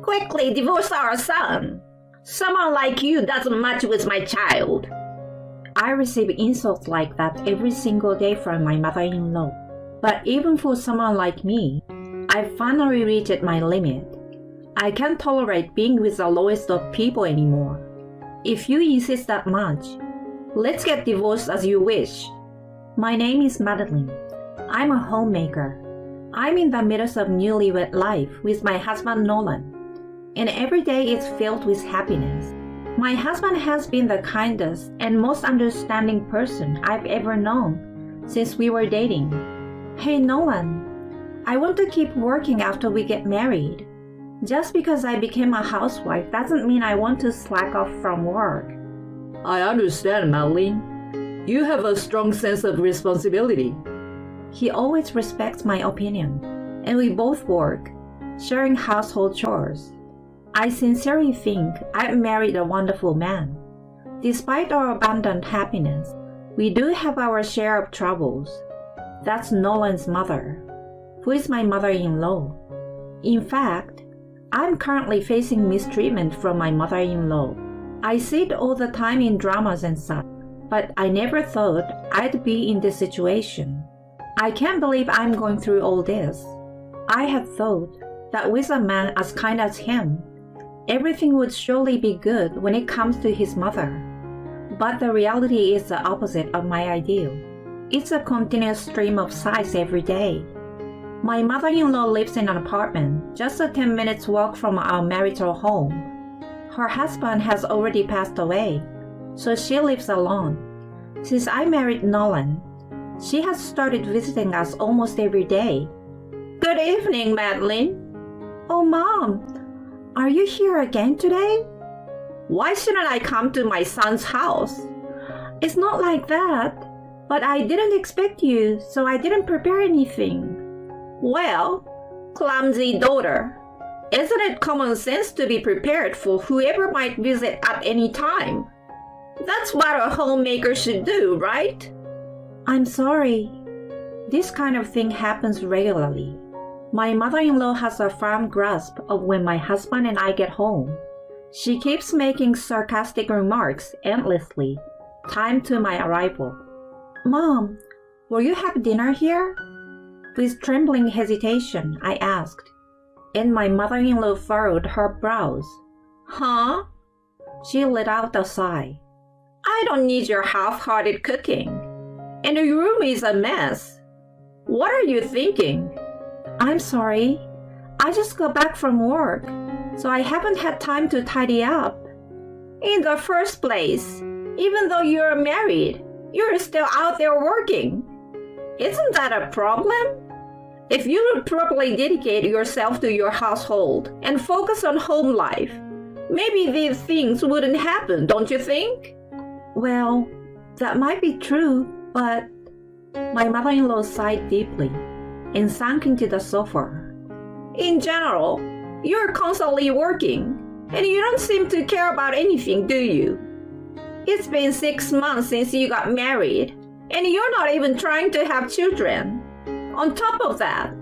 Quickly divorce our son. Someone like you doesn't match with my child. I receive insults like that every single day from my mother-in-law. But even for someone like me, I finally reached my limit. I can't tolerate being with the lowest of people anymore. If you insist that much, let's get divorced as you wish. My name is Madeline. I'm a homemaker. I'm in the middle of newlywed life with my husband Nolan, and every day is filled with happiness. My husband has been the kindest and most understanding person I've ever known since we were dating. Hey Nolan, I want to keep working after we get married. Just because I became a housewife doesn't mean I want to slack off from work. I understand, Madeline. You have a strong sense of responsibility. He always respects my opinion, and we both work, sharing household chores. I sincerely think I've married a wonderful man. Despite our abundant happiness, we do have our share of troubles. That's Nolan's mother, who is my mother-in-law. In fact, I'm currently facing mistreatment from my mother-in-law. I see it all the time in dramas and such, but I never thought I'd be in this situation. I can't believe I'm going through all this. I had thought that with a man as kind as him, everything would surely be good when it comes to his mother. But the reality is the opposite of my ideal. It's a continuous stream of sighs every day. My mother-in-law lives in an apartment just a 10 minutes walk from our marital home. Her husband has already passed away, so she lives alone. Since I married Nolan, she has started visiting us almost every day. Good evening, Madeline. Oh, Mom, are you here again today? Why shouldn't I come to my son's house? It's not like that, but I didn't expect you, so I didn't prepare anything. Well, clumsy daughter, isn't it common sense to be prepared for whoever might visit at any time? That's what a homemaker should do, right? I'm sorry. This kind of thing happens regularly. My mother-in-law has a firm grasp of when my husband and I get home. She keeps making sarcastic remarks endlessly, timed to my arrival. Mom, will you have dinner here? With trembling hesitation, I asked, and my mother-in-law furrowed her brows. Huh? She let out a sigh. I don't need your half-hearted cooking. And your room is a mess. What are you thinking? I'm sorry. I just got back from work, so I haven't had time to tidy up. In the first place, even though you're married, you're still out there working. Isn't that a problem? If you would properly dedicate yourself to your household and focus on home life, maybe these things wouldn't happen, don't you think? Well, that might be true, but my mother-in-law sighed deeply and sank into the sofa. In general, you're constantly working, and you don't seem to care about anything, do you? It's been 6 months since you got married, and you're not even trying to have children. On top of that,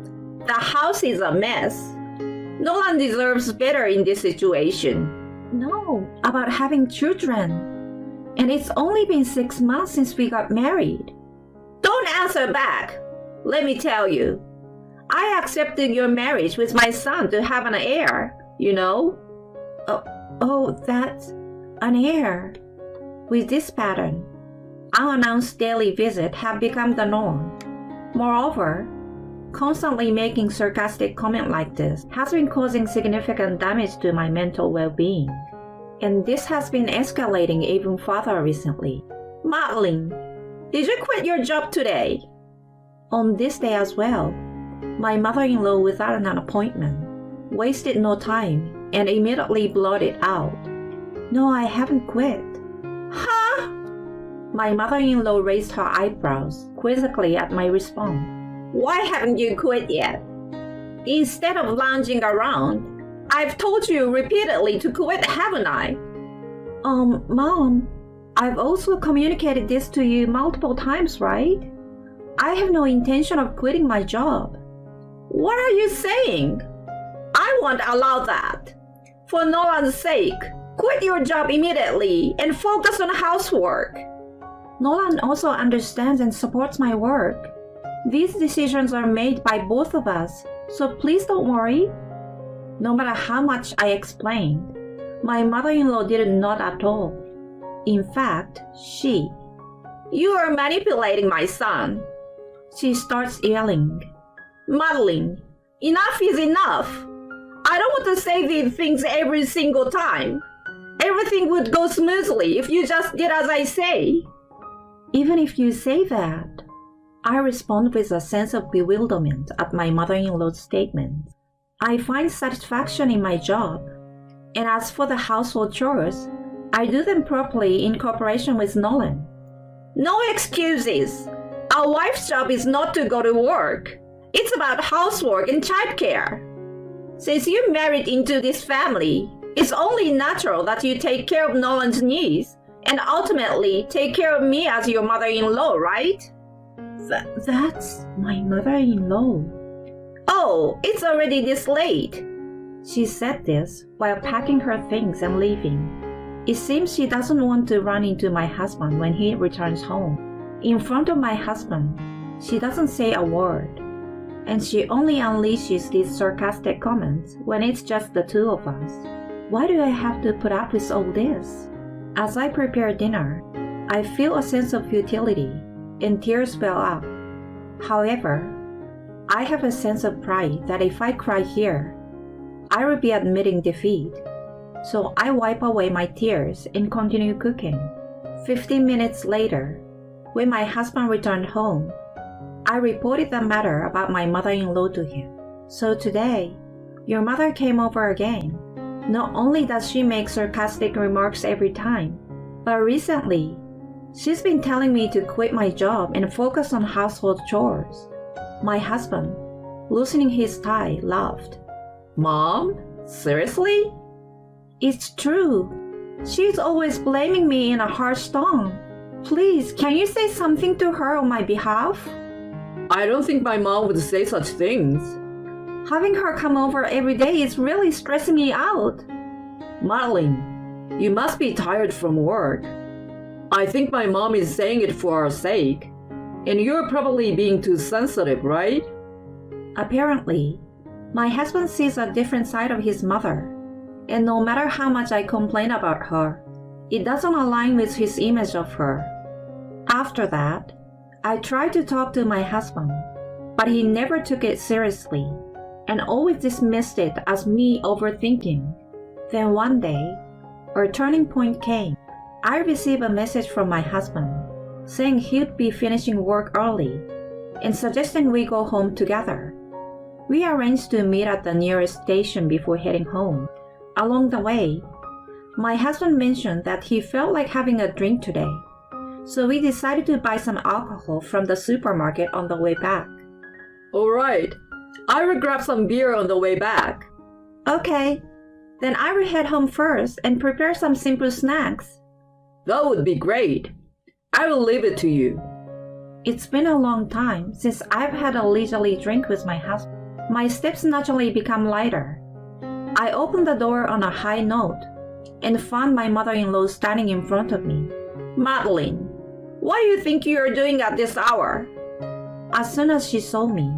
the house is a mess. Nolan deserves better in this situation. No, about having children. And it's only been 6 months since we got married. Don't answer back. Let me tell you, I accepted your marriage with my son to have an heir, you know. Oh, that's an heir. With this pattern, unannounced daily visits have become the norm. Moreover, constantly making sarcastic comments like this has been causing significant damage to my mental well-being. And this has been escalating even further recently. Madeline, did you quit your job today? On this day as well, my mother-in-law, without an appointment, wasted no time and immediately blurted out, "No, I haven't quit." Huh? My mother-in-law raised her eyebrows quizzically at my response. Why haven't you quit yet? Instead of lounging around, I've told you repeatedly to quit, haven't I? Mom, I've also communicated this to you multiple times, right? I have no intention of quitting my job. What are you saying? I won't allow that. For Nolan's sake, quit your job immediately and focus on housework. Nolan also understands and supports my work. These decisions are made by both of us, so please don't worry. No matter how much I explained, my mother-in-law did not at all. In fact, You are manipulating my son. she starts yelling. Madeline, enough is enough. I don't want to say these things every single time. Everything would go smoothly if you just did as I say. Even if you say that, I respond with a sense of bewilderment at my mother-in-law's statement. I find satisfaction in my job, and as for the household chores, I do them properly in cooperation with Nolan. No excuses. A wife's job is not to go to work. It's about housework and childcare. Since you married into this family, it's only natural that you take care of Nolan's needs and ultimately take care of me as your mother-in-law, right? That's my mother-in-law. Oh, it's already this late. She said this while packing her things and leaving. It seems she doesn't want to run into my husband when he returns home. In front of my husband, she doesn't say a word, and she only unleashes these sarcastic comments when it's just the two of us. Why do I have to put up with all this? As I prepare dinner, I feel a sense of futility, and tears well up. However, I have a sense of pride that if I cry here, I will be admitting defeat. So I wipe away my tears and continue cooking. 15 minutes later, when my husband returned home, I reported the matter about my mother-in-law to him. So today, your mother came over again. Not only does she make sarcastic remarks every time, but recently, she's been telling me to quit my job and focus on household chores. My husband, loosening his tie, laughed. Mom? Seriously? It's true. She's always blaming me in a harsh tone. Please, can you say something to her on my behalf? I don't think my mom would say such things. Having her come over every day is really stressing me out. Madeline, you must be tired from work. I think my mom is saying it for our sake. And you're probably being too sensitive, right? Apparently, my husband sees a different side of his mother. And no matter how much I complain about her, it doesn't align with his image of her. After that, I tried to talk to my husband, but he never took it seriously and always dismissed it as me overthinking. Then one day, a turning point came. I received a message from my husband saying he'd be finishing work early and suggesting we go home together. We arranged to meet at the nearest station before heading home. Along the way, my husband mentioned that he felt like having a drink today, so we decided to buy some alcohol from the supermarket on the way back. All right, I will grab some beer on the way back. Okay, then I will head home first and prepare some simple snacks. That would be great. I will leave it to you. It's been a long time since I've had a leisurely drink with my husband. My steps naturally become lighter. I opened the door on a high note and found my mother-in-law standing in front of me. Madeline, what do you think you are doing at this hour? As soon as she saw me,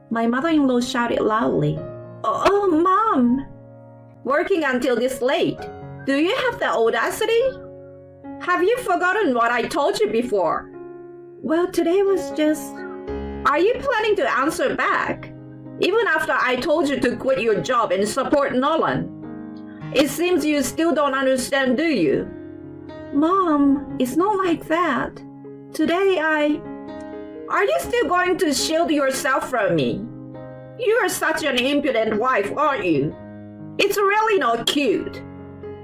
my mother-in-law shouted loudly, "Oh, Mom!" Working until this late? Do you have the audacity? Have you forgotten what I told you before? Well, today was just... Are you planning to answer back? Even after I told you to quit your job and support Nolan? It seems you still don't understand, do you? Mom, it's not like that. Today Are you still going to shield yourself from me? You are such an impudent wife, aren't you? It's really not cute.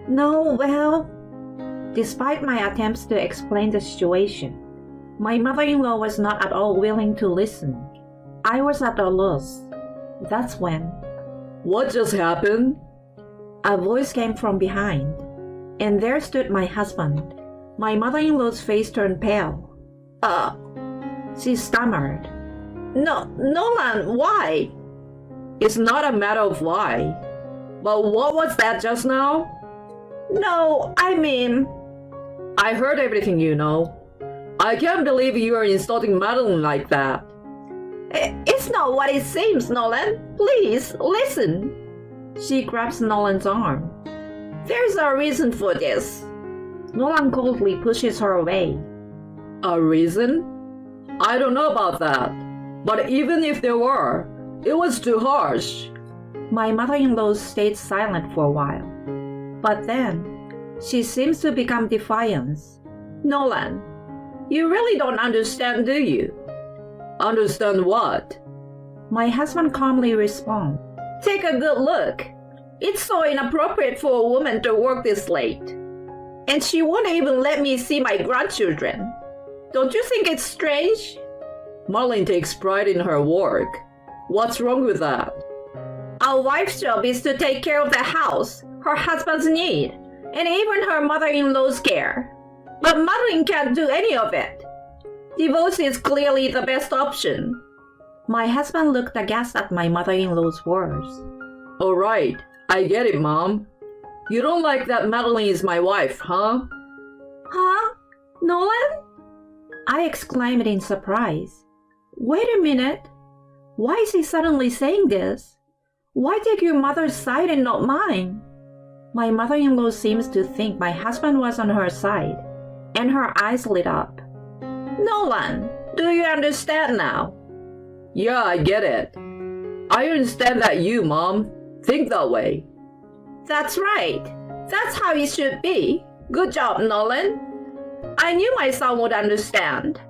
No, well... Despite my attempts to explain the situation, my mother-in-law was not at all willing to listen. I was at a loss. That's when... What just happened? A voice came from behind, and there stood my husband. My mother-in-law's face turned pale. She stammered. No, Nolan, why? It's not a matter of why. But what was that just now? No, I mean, I heard everything, you know. I can't believe you are insulting Madeline like that. it's not what it seems, Nolan. Please, listen. She grabs Nolan's arm. There's a reason for this. Nolan coldly pushes her away. A reason? I don't know about that. But even if there were, it was too harsh. My mother-in-law stayed silent for a while. But then, she seems to become defiant. Nolan, you really don't understand, do you? Understand what? My husband calmly responds. Take a good look. It's so inappropriate for a woman to work this late. And she won't even let me see my grandchildren. Don't you think it's strange? Madeline takes pride in her work. What's wrong with that? A wife's job is to take care of the house, her husband's need, and even her mother-in-law's care. But Madeline can't do any of it. Divorce is clearly the best option. My husband looked aghast at my mother-in-law's words. All right, I get it, Mom. You don't like that Madeline is my wife, huh? Huh? Nolan? I exclaimed in surprise. Wait a minute. Why is he suddenly saying this? Why take your mother's side and not mine? My mother-in-law seems to think my husband was on her side, and her eyes lit up. Nolan, do you understand now? Yeah, I get it. I understand that you, Mom, think that way. That's right. That's how it should be. Good job, Nolan. I knew my son would understand.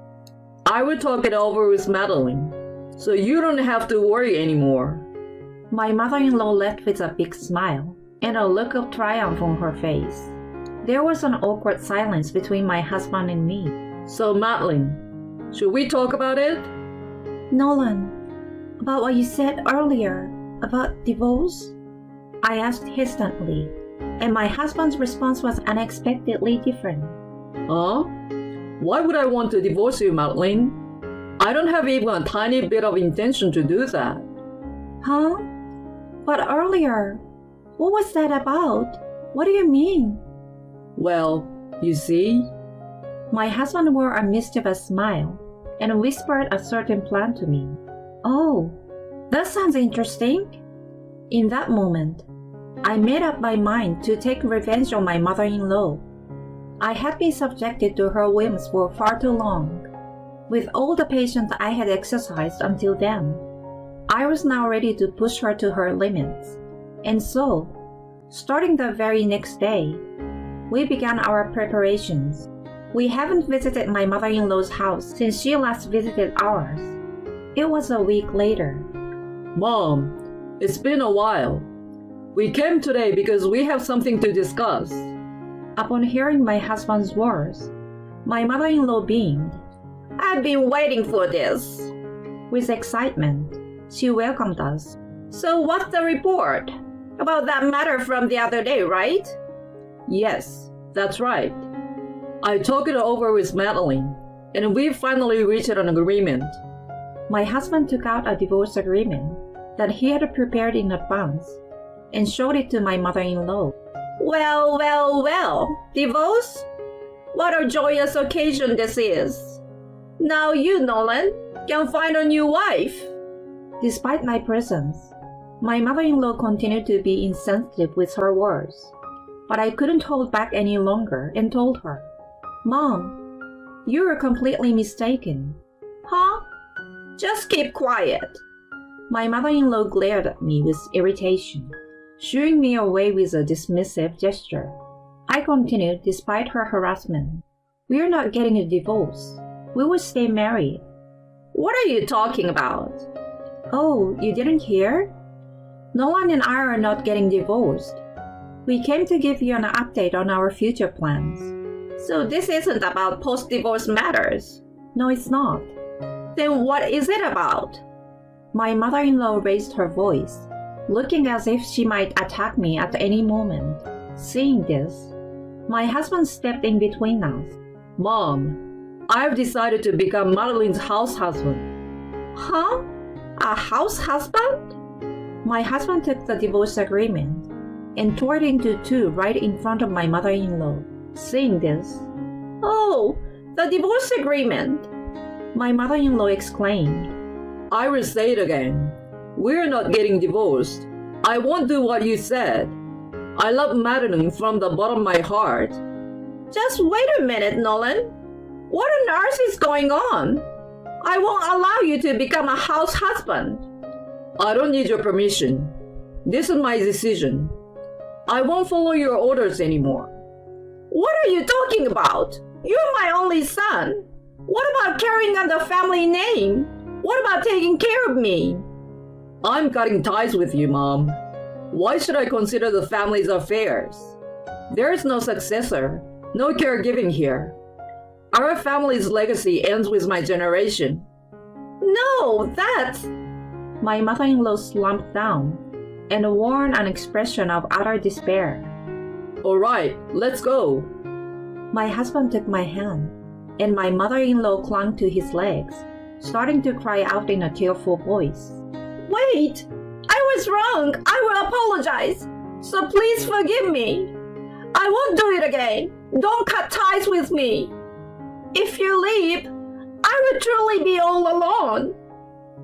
I will talk it over with Madeline, so you don't have to worry anymore. My mother-in-law left with a big smile and a look of triumph on her face. There was an awkward silence between my husband and me. So, Madeline, should we talk about it? Nolan, about what you said earlier, about divorce? I asked hesitantly, and my husband's response was unexpectedly different. Huh? Why would I want to divorce you, Madeline? I don't have even a tiny bit of intention to do that. Huh? But earlier, what was that about? What do you mean? Well, you see? My husband wore a mischievous smile and whispered a certain plan to me. Oh, that sounds interesting. In that moment, I made up my mind to take revenge on my mother-in-law. I had been subjected to her whims for far too long. With all the patience I had exercised until then, I was now ready to push her to her limits. And so, starting the very next day, we began our preparations. We haven't visited my mother-in-law's house since she last visited ours. It was a week later. Mom, it's been a while. We came today because we have something to discuss. Upon hearing my husband's words, my mother-in-law beamed. I've been waiting for this. With excitement, she welcomed us. So what's the report? About that matter from the other day, right? Yes, that's right. I talked it over with Madeline, and we finally reached an agreement. My husband took out a divorce agreement that he had prepared in advance and showed it to my mother-in-law. Well, divorce? What a joyous occasion this is. Now you, Nolan, can find a new wife. Despite my presence, my mother-in-law continued to be insensitive with her words, but I couldn't hold back any longer and told her, Mom, you are completely mistaken. Huh? Just keep quiet. My mother-in-law glared at me with irritation, shooing me away with a dismissive gesture. I continued despite her harassment. We are not getting a divorce. We will stay married. What are you talking about? Oh, you didn't hear? Nolan and I are not getting divorced. We came to give you an update on our future plans. So this isn't about post-divorce matters? No, it's not. Then what is it about? My mother-in-law raised her voice, looking as if she might attack me at any moment. Seeing this, my husband stepped in between us. Mom, I've decided to become Madeline's house husband. Huh? A house husband? My husband took the divorce agreement and tore it into two right in front of my mother-in-law. Seeing this, Oh, the divorce agreement. my mother-in-law exclaimed. I will say it again. We're not getting divorced. I won't do what you said. I love Madeline from the bottom of my heart. Just wait a minute, Nolan. What on earth is going on? I won't allow you to become a house husband. I don't need your permission. This is my decision. I won't follow your orders anymore. What are you talking about? You're my only son. What about carrying on the family name? What about taking care of me? I'm cutting ties with you, Mom. Why should I consider the family's affairs? There is no successor, no caregiving here. Our family's legacy ends with my generation. No, that's... My mother-in-law slumped down and wore an expression of utter despair. All right, let's go. My husband took my hand, and my mother-in-law clung to his legs, starting to cry out in a tearful voice. Wait! I was wrong! I will apologize! So please forgive me! I won't do it again! Don't cut ties with me! If you leave, I will truly be all alone!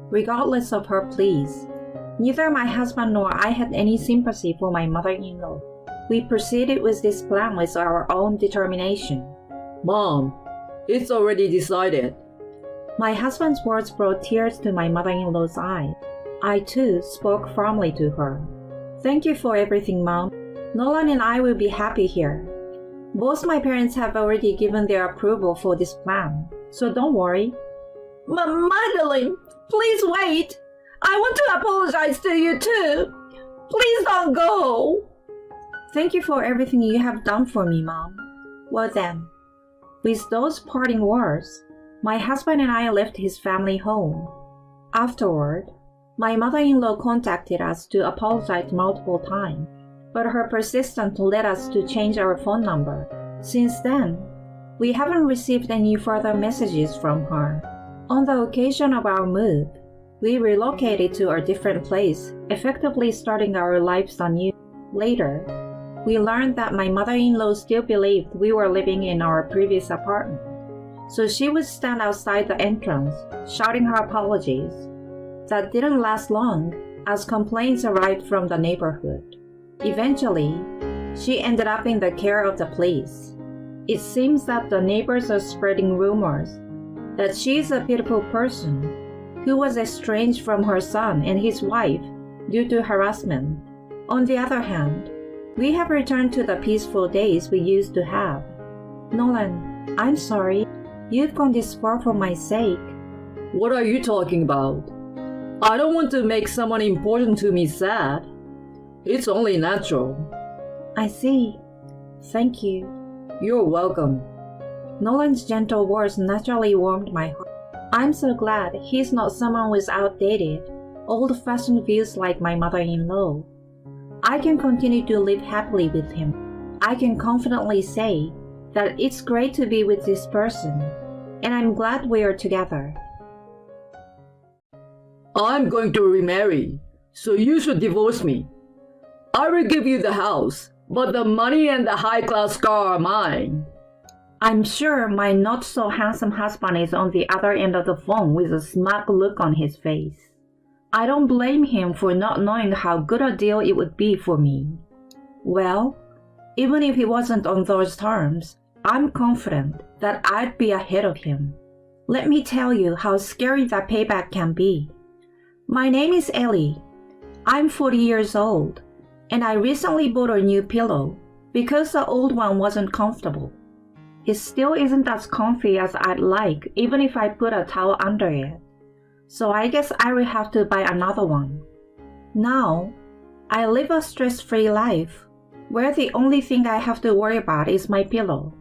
Regardless of her pleas, neither my husband nor I had any sympathy for my mother-in-law. We proceeded with this plan with our own determination. Mom, it's already decided. My husband's words brought tears to my mother-in-law's eyes. I too spoke firmly to her. Thank you for everything, Mom. Nolan and I will be happy here. Both my parents have already given their approval for this plan, so don't worry. Madeline, please wait! I want to apologize to you too! Please don't go! Thank you for everything you have done for me, Mom. Well then, with those parting words, my husband and I left his family home. Afterward, my mother-in-law contacted us to apologize multiple times, but her persistence led us to change our phone number. Since then, we haven't received any further messages from her. On the occasion of our move, we relocated to a different place, effectively starting our lives anew. Later, we learned that my mother-in-law still believed we were living in our previous apartment, so she would stand outside the entrance, shouting her apologies. That didn't last long, as complaints arrived from the neighborhood. Eventually, she ended up in the care of the police. It seems that the neighbors are spreading rumors that she is a beautiful person who was estranged from her son and his wife due to harassment. On the other hand, we have returned to the peaceful days we used to have. Nolan, I'm sorry. You've gone this far for my sake. What are you talking about? I don't want to make someone important to me sad. It's only natural. I see. Thank you. You're welcome. Nolan's gentle words naturally warmed my heart. I'm so glad he's not someone with outdated, old-fashioned views like my mother-in-law. I can continue to live happily with him. I can confidently say that it's great to be with this person, and I'm glad we are together. I'm going to remarry, so you should divorce me. I will give you the house, but the money and the high-class car are mine. I'm sure my not-so-handsome husband is on the other end of the phone with a smug look on his face. I don't blame him for not knowing how good a deal it would be for me. Well, even if he wasn't on those terms, I'm confident that I'd be ahead of him. Let me tell you how scary that payback can be. My name is Ellie. I'm 40 years old, and I recently bought a new pillow because the old one wasn't comfortable. It still isn't as comfy as I'd like, even if I put a towel under it. So I guess I will have to buy another one. Now, I live a stress-free life, where the only thing I have to worry about is my pillow.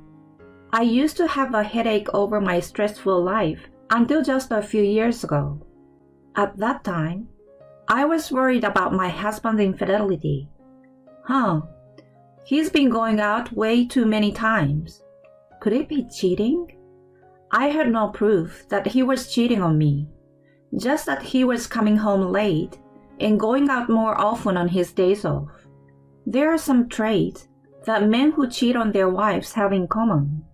I used to have a headache over my stressful life until just a few years ago. At that time, I was worried about my husband's infidelity. He's been going out way too many times. Could it be cheating? I had no proof that he was cheating on me, just that he was coming home late and going out more often on his days off. There are some traits that men who cheat on their wives have in common.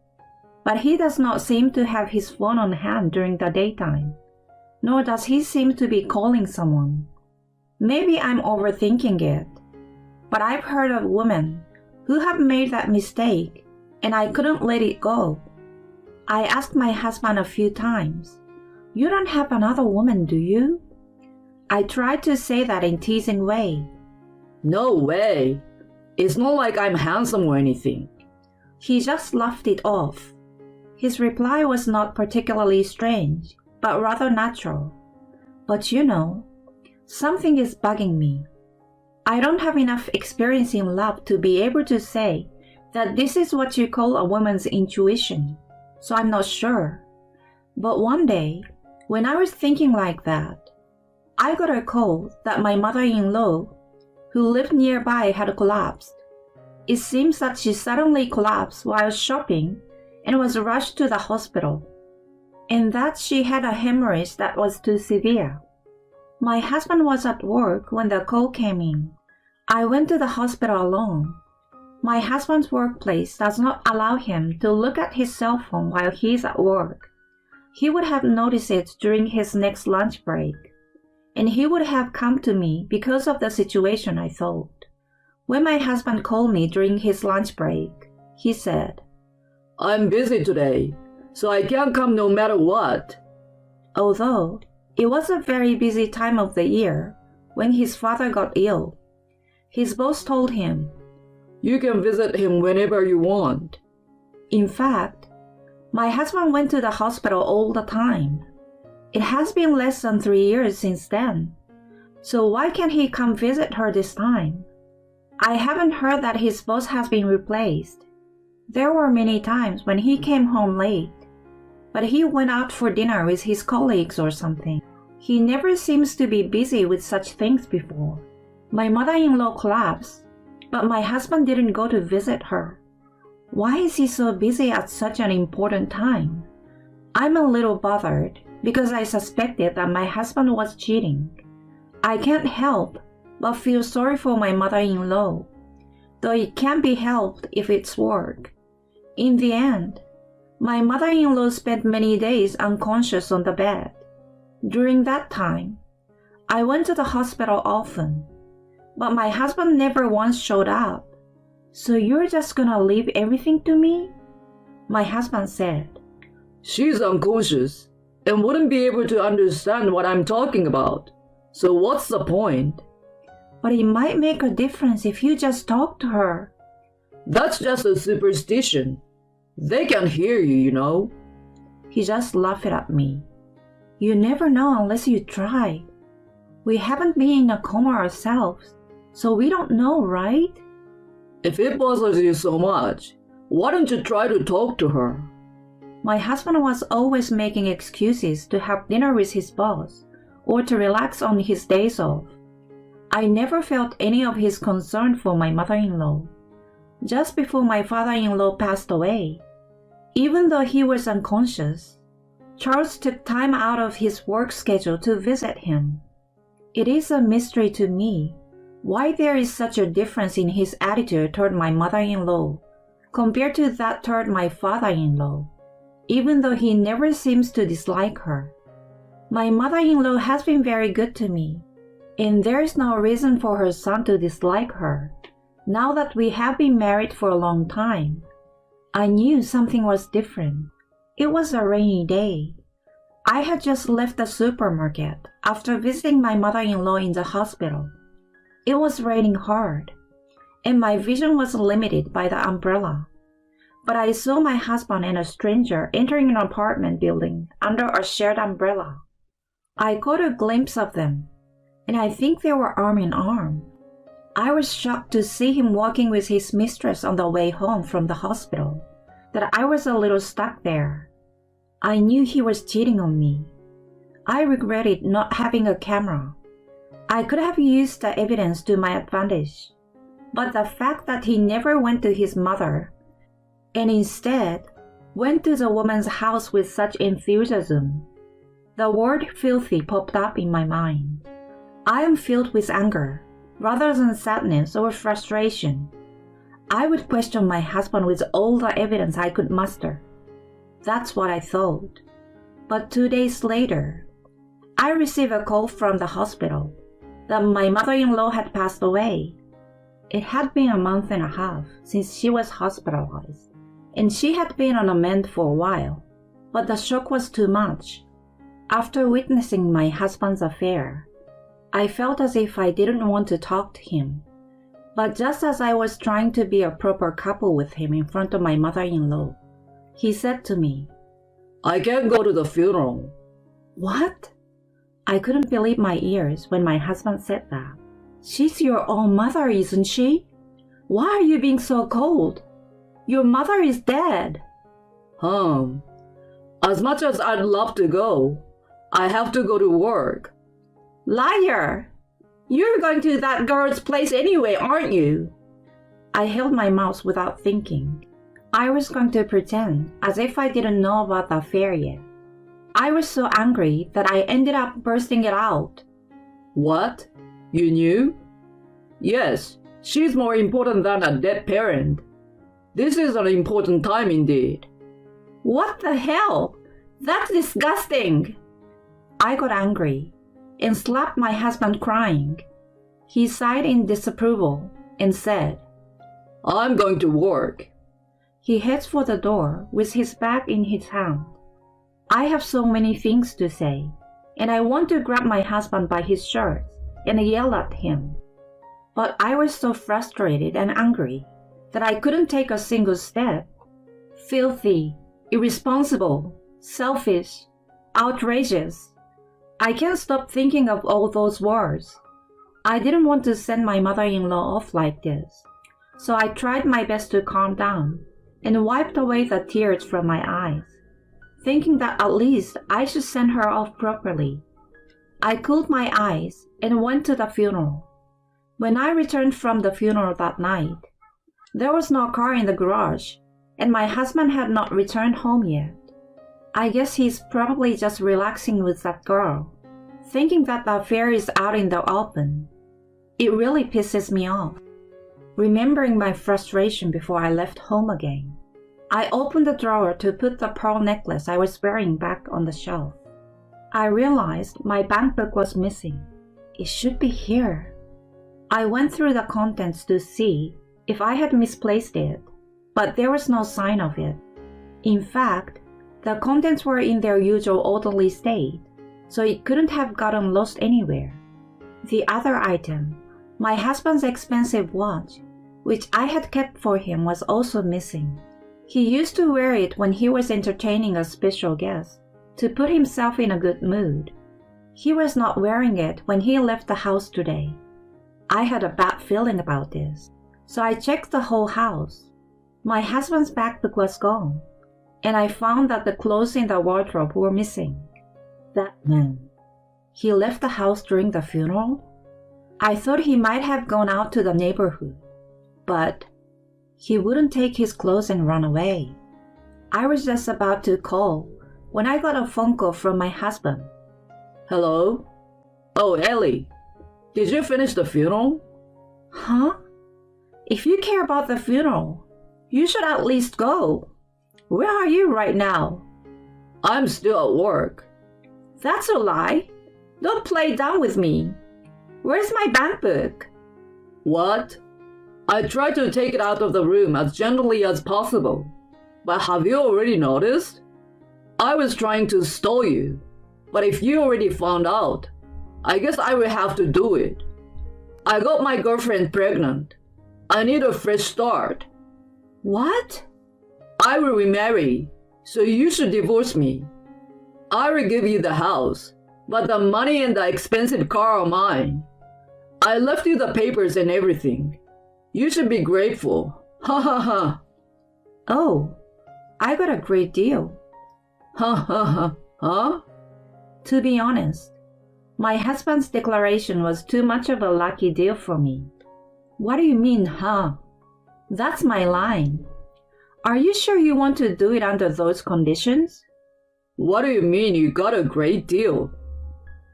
But he does not seem to have his phone on hand during the daytime, nor does he seem to be calling someone. Maybe I'm overthinking it, but I've heard of women who have made that mistake and I couldn't let it go. I asked my husband a few times, "You don't have another woman, do you?" I tried to say that in teasing way. No way. It's not like I'm handsome or anything. He just laughed it off. His reply was not particularly strange, but rather natural. But you know, something is bugging me. I don't have enough experience in love to be able to say that this is what you call a woman's intuition, so I'm not sure. But one day, when I was thinking like that, I got a call that my mother-in-law, who lived nearby, had collapsed. It seems that she suddenly collapsed while shopping and was rushed to the hospital, and that she had a hemorrhage that was too severe. My husband was at work when the call came in. I went to the hospital alone. My husband's workplace does not allow him to look at his cell phone while he's at work. He would have noticed it during his next lunch break, and he would have come to me because of the situation, I thought. When my husband called me during his lunch break, he said, I'm busy today, so I can't come no matter what. Although it was a very busy time of the year when his father got ill, his boss told him, You can visit him whenever you want. In fact, my husband went to the hospital all the time. It has been less than 3 years since then, so why can't he come visit her this time? I haven't heard that his boss has been replaced. There were many times when he came home late, but he went out for dinner with his colleagues or something. He never seems to be busy with such things before. My mother-in-law collapsed, but my husband didn't go to visit her. Why is he so busy at such an important time? I'm a little bothered because I suspected that my husband was cheating. I can't help but feel sorry for my mother-in-law, though it can't be helped if it's work. In the end, my mother-in-law spent many days unconscious on the bed. During that time, I went to the hospital often, but my husband never once showed up. So you're just gonna leave everything to me? My husband said. She's unconscious and wouldn't be able to understand what I'm talking about. So what's the point? But it might make a difference if you just talk to her. That's just a superstition. They can hear you, you know. He just laughed at me. You never know unless you try. We haven't been in a coma ourselves, so we don't know, right? If it bothers you so much, why don't you try to talk to her? My husband was always making excuses to have dinner with his boss or to relax on his days off. I never felt any of his concern for my mother-in-law. Just before my father-in-law passed away, even though he was unconscious, Charles took time out of his work schedule to visit him. It is a mystery to me why there is such a difference in his attitude toward my mother-in-law compared to that toward my father-in-law, even though he never seems to dislike her. My mother-in-law has been very good to me, and there is no reason for her son to dislike her, now that we have been married for a long time. I knew something was different. It was a rainy day. I had just left the supermarket after visiting my mother-in-law in the hospital. It was raining hard, and my vision was limited by the umbrella. But I saw my husband and a stranger entering an apartment building under a shared umbrella. I caught a glimpse of them, and I think they were arm in arm. I was shocked to see him walking with his mistress on the way home from the hospital, that I was a little stuck there. I knew he was cheating on me. I regretted not having a camera. I could have used the evidence to my advantage, but the fact that he never went to his mother and instead went to the woman's house with such enthusiasm, the word filthy popped up in my mind. I am filled with anger, rather than sadness or frustration. I would question my husband with all the evidence I could muster. That's what I thought. But 2 days later, I received a call from the hospital that my mother-in-law had passed away. It had been a month and a half since she was hospitalized, and she had been on a mend for a while, but the shock was too much. After witnessing my husband's affair, I felt as if I didn't want to talk to him. But just as I was trying to be a proper couple with him in front of my mother-in-law, he said to me, I can't go to the funeral. What? I couldn't believe my ears when my husband said that. She's your own mother, isn't she? Why are you being so cold? Your mother is dead. As much as I'd love to go, I have to go to work. Liar! You're going to that girl's place anyway, aren't you? I held my mouth without thinking. I was going to pretend as if I didn't know about the affair yet. I was so angry that I ended up bursting it out. What? You knew? Yes, she's more important than a dead parent. This is an important time indeed. What the hell? That's disgusting. I got angry and slapped my husband, crying. He sighed in disapproval and said, I'm going to work. He heads for the door with his bag in his hand. I have so many things to say, and I want to grab my husband by his shirt and yell at him. But I was so frustrated and angry that I couldn't take a single step. Filthy, irresponsible, selfish, outrageous. I can't stop thinking of all those words. I didn't want to send my mother-in-law off like this, so I tried my best to calm down and wiped away the tears from my eyes, thinking that at least I should send her off properly. I cooled my eyes and went to the funeral. When I returned from the funeral that night, there was no car in the garage, and my husband had not returned home yet. I guess he's probably just relaxing with that girl, thinking that the affair is out in the open. It really pisses me off. Remembering my frustration before I left home again, I opened the drawer to put the pearl necklace I was wearing back on the shelf. I realized my bank book was missing. It should be here. I went through the contents to see if I had misplaced it, but there was no sign of it. In fact, the contents were in their usual orderly state, so it couldn't have gotten lost anywhere. The other item, my husband's expensive watch, which I had kept for him, was also missing. He used to wear it when he was entertaining a special guest, to put himself in a good mood. He was not wearing it when he left the house today. I had a bad feeling about this, so I checked the whole house. My husband's backbook was gone, and I found that the clothes in the wardrobe were missing. That man, he left the house during the funeral? I thought he might have gone out to the neighborhood, but he wouldn't take his clothes and run away. I was just about to call when I got a phone call from my husband. Hello? Oh, Ellie, did you finish the funeral? Huh? If you care about the funeral, you should at least go. Where are you right now? I'm still at work. That's a lie. Don't play dumb with me. Where's my bank book? What? I tried to take it out of the room as gently as possible. But have you already noticed? I was trying to stall you. But if you already found out, I guess I will have to do it. I got my girlfriend pregnant. I need a fresh start. What? I will remarry, so you should divorce me. I will give you the house, but the money and the expensive car are mine. I left you the papers and everything. You should be grateful. Ha ha ha. Oh, I got a great deal. Ha ha ha. Huh? To be honest, my husband's declaration was too much of a lucky deal for me. What do you mean, huh? That's my line. Are you sure you want to do it under those conditions? What do you mean you got a great deal?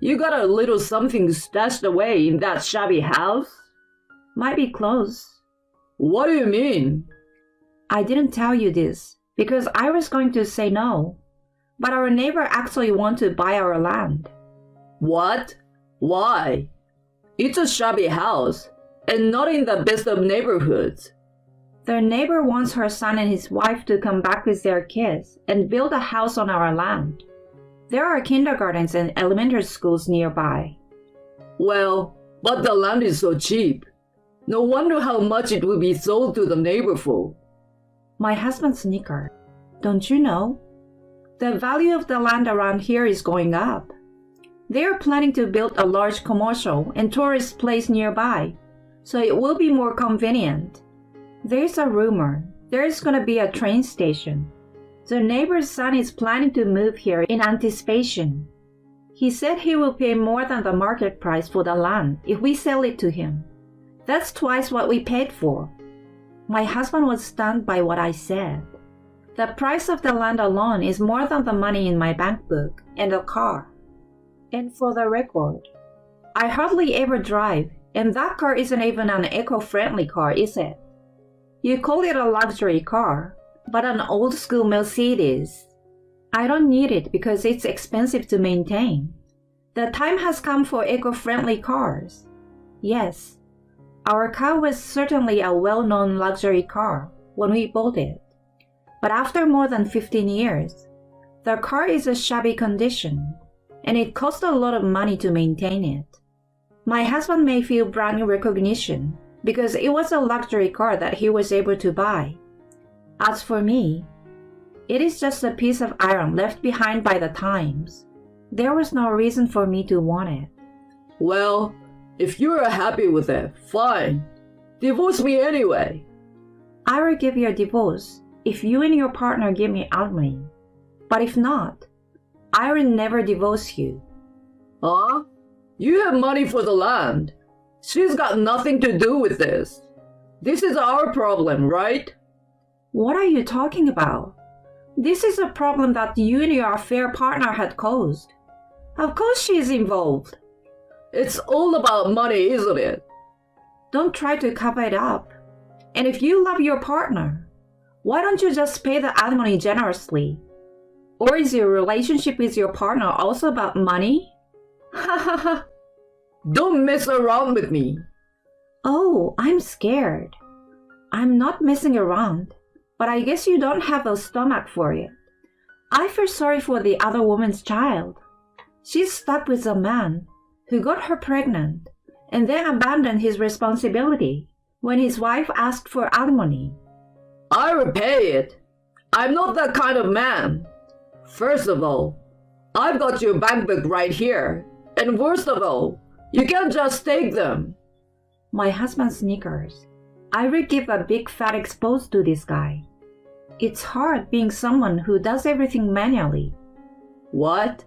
You got a little something stashed away in that shabby house? Might be close. What do you mean? I didn't tell you this because I was going to say no, but our neighbor actually wants to buy our land. What? Why? It's a shabby house, and not in the best of neighborhoods. Their neighbor wants her son and his wife to come back with their kids and build a house on our land. There are kindergartens and elementary schools nearby. Well, but the land is so cheap. No wonder how much it will be sold to the neighbor for. My husband snickered. Don't you know? The value of the land around here is going up. They are planning to build a large commercial and tourist place nearby, so it will be more convenient. There's a rumor there's going to be a train station. The neighbor's son is planning to move here in anticipation. He said he will pay more than the market price for the land if we sell it to him. That's twice what we paid for. My husband was stunned by what I said. The price of the land alone is more than the money in my bank book and the car. And for the record, I hardly ever drive, and that car isn't even an eco-friendly car, is it? You call it a luxury car, but an old-school Mercedes. I don't need it because it's expensive to maintain. The time has come for eco-friendly cars. Yes, our car was certainly a well-known luxury car when we bought it. But after more than 15 years, the car is a shabby condition, and it costs a lot of money to maintain it. My husband may feel brand recognition because it was a luxury car that he was able to buy. As for me, it is just a piece of iron left behind by the times. There was no reason for me to want it. Well, if you are happy with it, fine. Divorce me anyway. I will give you a divorce if you and your partner give me alimony. But if not, I will never divorce you. Huh? You have money for the land. She's got nothing to do with this. This is our problem, right? What are you talking about? This is a problem that you and your affair partner had caused. Of course she is involved. It's all about money, isn't it? Don't try to cover it up. And if you love your partner, why don't you just pay the alimony generously? Or is your relationship with your partner also about money? Ha ha ha. Don't mess around with me. Oh, I'm scared. I'm not messing around, but I guess you don't have a stomach for it. I feel sorry for the other woman's child. She's stuck with a man who got her pregnant and then abandoned his responsibility when his wife asked for alimony. I will pay it. I'm not that kind of man. First of all, I've got your bank book right here. And worst of all, you can't just take them. My husband snickers. I will give a big fat expose to this guy. It's hard being someone who does everything manually. What?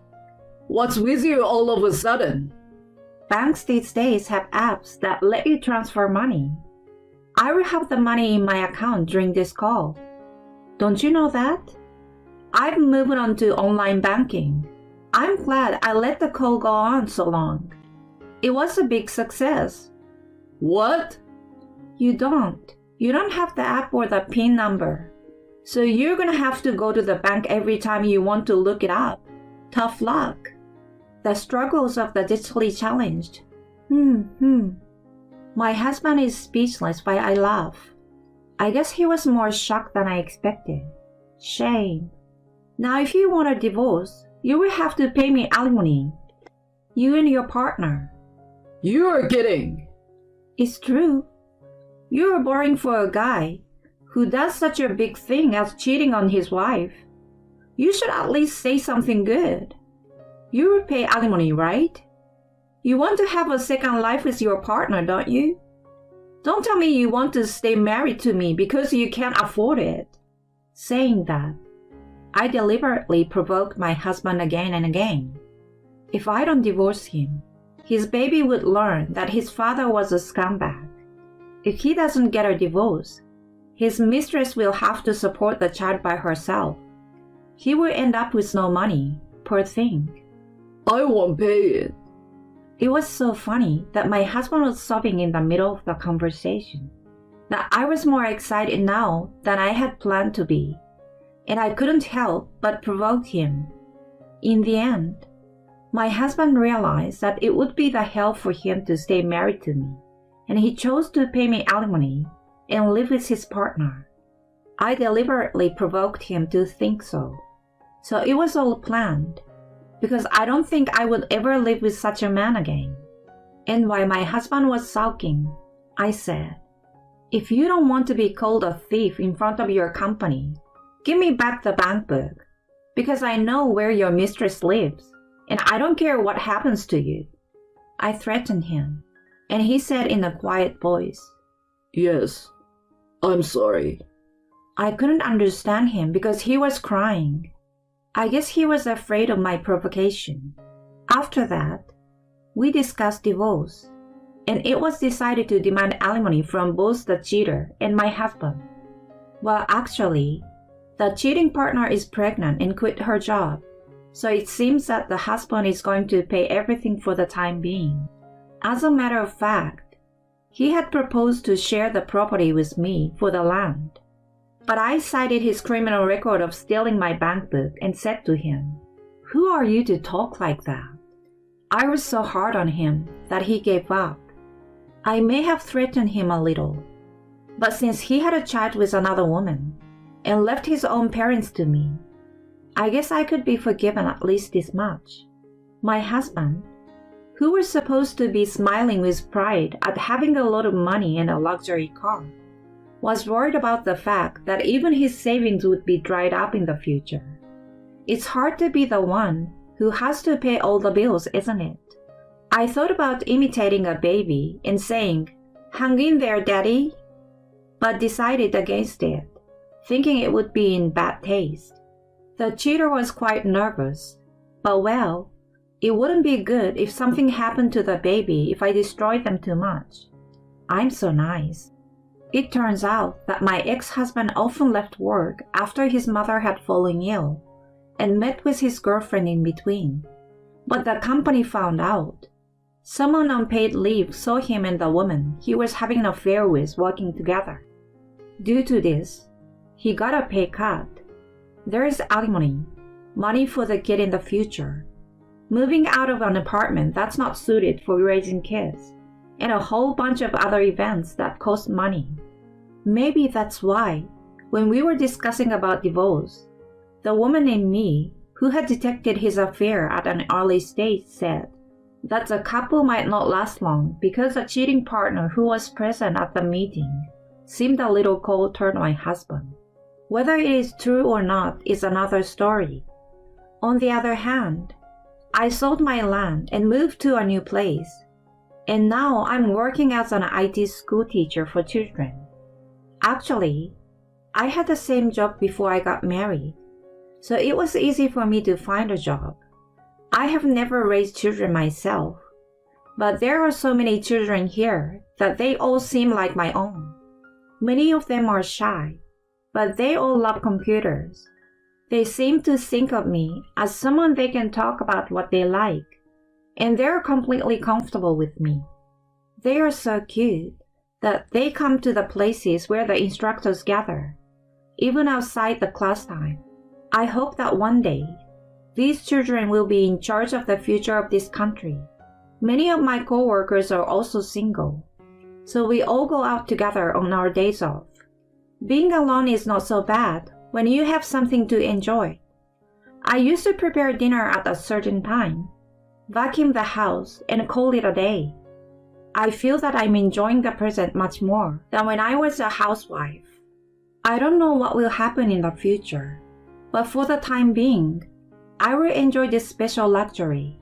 What's with you all of a sudden? Banks these days have apps that let you transfer money. I will have the money in my account during this call. Don't you know that? I've moved on to online banking. I'm glad I let the call go on so long. It was a big success. What? You don't. You don't have the app or the PIN number. So you're gonna have to go to the bank every time you want to look it up. Tough luck. The struggles of the digitally challenged. My husband is speechless, but I laugh. I guess he was more shocked than I expected. Shame. Now if you want a divorce, you will have to pay me alimony. You and your partner. You are kidding. It's true. You are boring for a guy who does such a big thing as cheating on his wife. You should at least say something good. You will pay alimony, right? You want to have a second life with your partner, don't you? Don't tell me you want to stay married to me because you can't afford it. Saying that, I deliberately provoked my husband again and again. If I don't divorce him, his baby would learn that his father was a scumbag. If he doesn't get a divorce, his mistress will have to support the child by herself. He will end up with no money, poor thing. I won't pay it. It was so funny that my husband was sobbing in the middle of the conversation, that I was more excited now than I had planned to be, and I couldn't help but provoke him. In the end, my husband realized that it would be the hell for him to stay married to me, and he chose to pay me alimony and live with his partner. I deliberately provoked him to think so. So it was all planned, because I don't think I would ever live with such a man again. And while my husband was sulking, I said, "If you don't want to be called a thief in front of your company, give me back the bank book, because I know where your mistress lives, and I don't care what happens to you." I threatened him, and he said in a quiet voice, "Yes, I'm sorry." I couldn't understand him because he was crying. I guess he was afraid of my provocation. After that, we discussed divorce, and it was decided to demand alimony from both the cheater and my husband. Well, actually, the cheating partner is pregnant and quit her job, so it seems that the husband is going to pay everything for the time being. As a matter of fact, he had proposed to share the property with me for the land. But I cited his criminal record of stealing my bank book and said to him, "Who are you to talk like that?" I was so hard on him that he gave up. I may have threatened him a little, but since he had a child with another woman and left his own parents to me, I guess I could be forgiven at least this much. My husband, who was supposed to be smiling with pride at having a lot of money and a luxury car, was worried about the fact that even his savings would be dried up in the future. It's hard to be the one who has to pay all the bills, isn't it? I thought about imitating a baby and saying, "Hang in there, Daddy," but decided against it, thinking it would be in bad taste. The cheater was quite nervous, but well, it wouldn't be good if something happened to the baby if I destroyed them too much. I'm so nice. It turns out that my ex-husband often left work after his mother had fallen ill and met with his girlfriend in between. But the company found out. Someone on paid leave saw him and the woman he was having an affair with working together. Due to this, he got a pay cut. There is alimony, money for the kid in the future, moving out of an apartment that's not suited for raising kids, and a whole bunch of other events that cost money. Maybe that's why, when we were discussing about divorce, the woman in me, who had detected his affair at an early stage, said that the couple might not last long because a cheating partner who was present at the meeting seemed a little cold toward my husband. Whether it is true or not is another story. On the other hand, I sold my land and moved to a new place, and now I'm working as an IT school teacher for children. Actually, I had the same job before I got married, so it was easy for me to find a job. I have never raised children myself, but there are so many children here that they all seem like my own. Many of them are shy, but they all love computers. They seem to think of me as someone they can talk about what they like, and they're completely comfortable with me. They are so cute that they come to the places where the instructors gather, even outside the class time. I hope that one day, these children will be in charge of the future of this country. Many of my coworkers are also single, so we all go out together on our days off. Being alone is not so bad when you have something to enjoy. I used to prepare dinner at a certain time, vacuum the house, and call it a day. I feel that I'm enjoying the present much more than when I was a housewife. I don't know what will happen in the future, but for the time being, I will enjoy this special luxury.